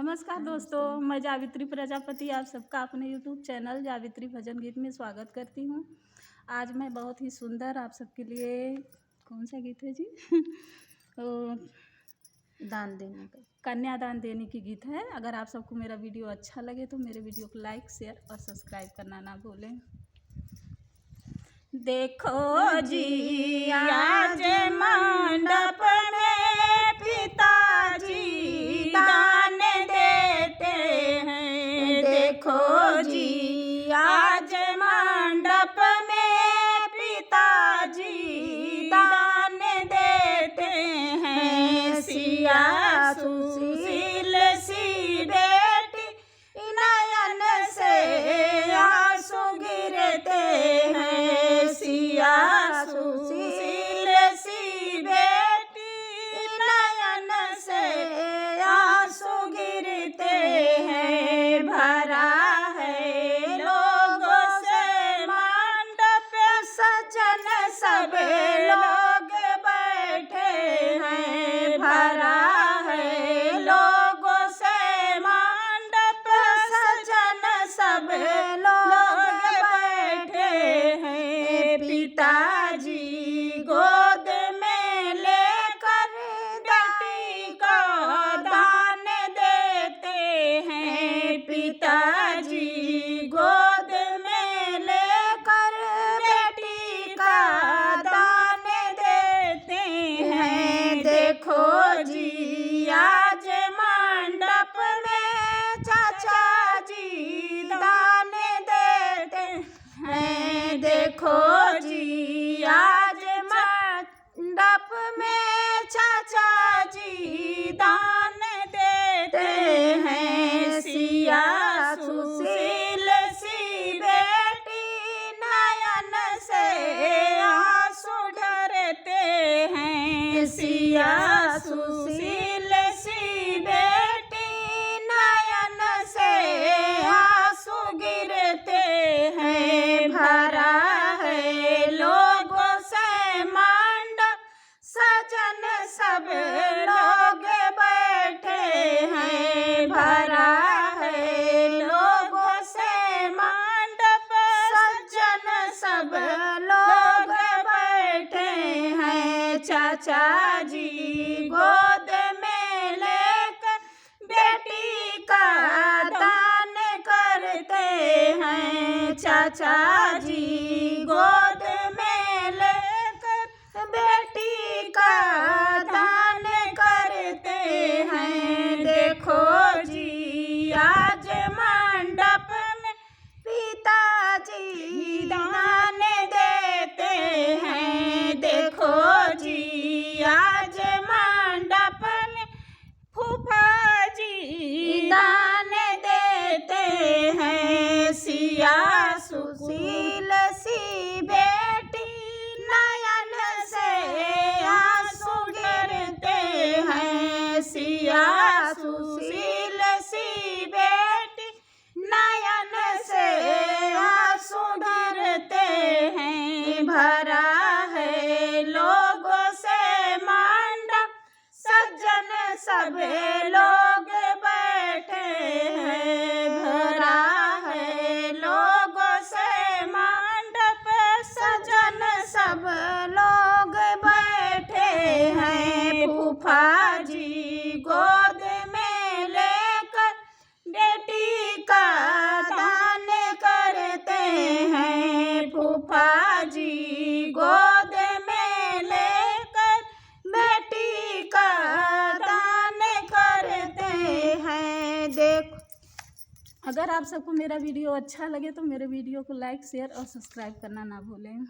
नमस्कार दोस्तों, मैं जावित्री प्रजापति आप सबका अपने यूट्यूब चैनल जावित्री भजन गीत में स्वागत करती हूँ। आज मैं बहुत ही सुंदर आप सबके लिए कौन सा गीत है जी दान देने का कन्यादान देने की गीत है। अगर आप सबको मेरा वीडियो अच्छा लगे तो मेरे वीडियो को लाइक, शेयर और सब्सक्राइब करना ना भूलें। देखो जी आज मंडप में पिताजी दान देते हैं। देखो जी आज मंडप में पिताजी दान देते हैं। सिया सुशील सी बेटी नयन से आंसू गिरते हैं। सिया सुशील सी बेटी नयन से आंसू गिरते हैं। भरा है लोगों से मंडप सजन सब लोग बैठे हैं। भरा है लोगों से मंडप सजन सब लोग बैठे हैं। पिताजी गोद में लेकर बेटी को दान देते हैं। पिताजी गोद में लेकर बेटी का दान देते हैं। देखो जी आज मंडप में चाचा जी दान देते हैं। देखो जी आज मंडप में चाचा जी दान देते हैं। सिया सुशील सी बेटी नयन से आंसू ढरते हैं। सिया सुशील सी बेटी नयन से आंसू गिरते हैं। भरा है लोगों से मंडप सजन सब लोग बैठे हैं। भरा है लोगों से मंडप सजन सब लोग बैठे हैं। चाचा जी गोद में लेकर बेटी का दान करते हैं। चाचा जी गोद में लेकर बेटी का दान करते हैं। देखो जी आज मंडप में पिताजी दान देते हैं। देखो जी आज मंडप में फूफा जी दान देते हैं। सिया सुशील सी बेटी नयन से आंसू गिरते हैं। सिया सुशील सी बेटी नयन से आंसू गिरते हैं। भरा है लोगों से मंडप सज्जन सब लोग बैठे हैं। भरा है लोगों से मंडप सजन सब लोग बैठे हैं। फूफा जी गोद में लेकर बेटी का दान करते हैं। फूफा जी गोद में लेकर बेटी का दान करते हैं। देखो अगर आप सबको मेरा वीडियो अच्छा लगे तो मेरे वीडियो को लाइक, शेयर और सब्सक्राइब करना ना भूलें।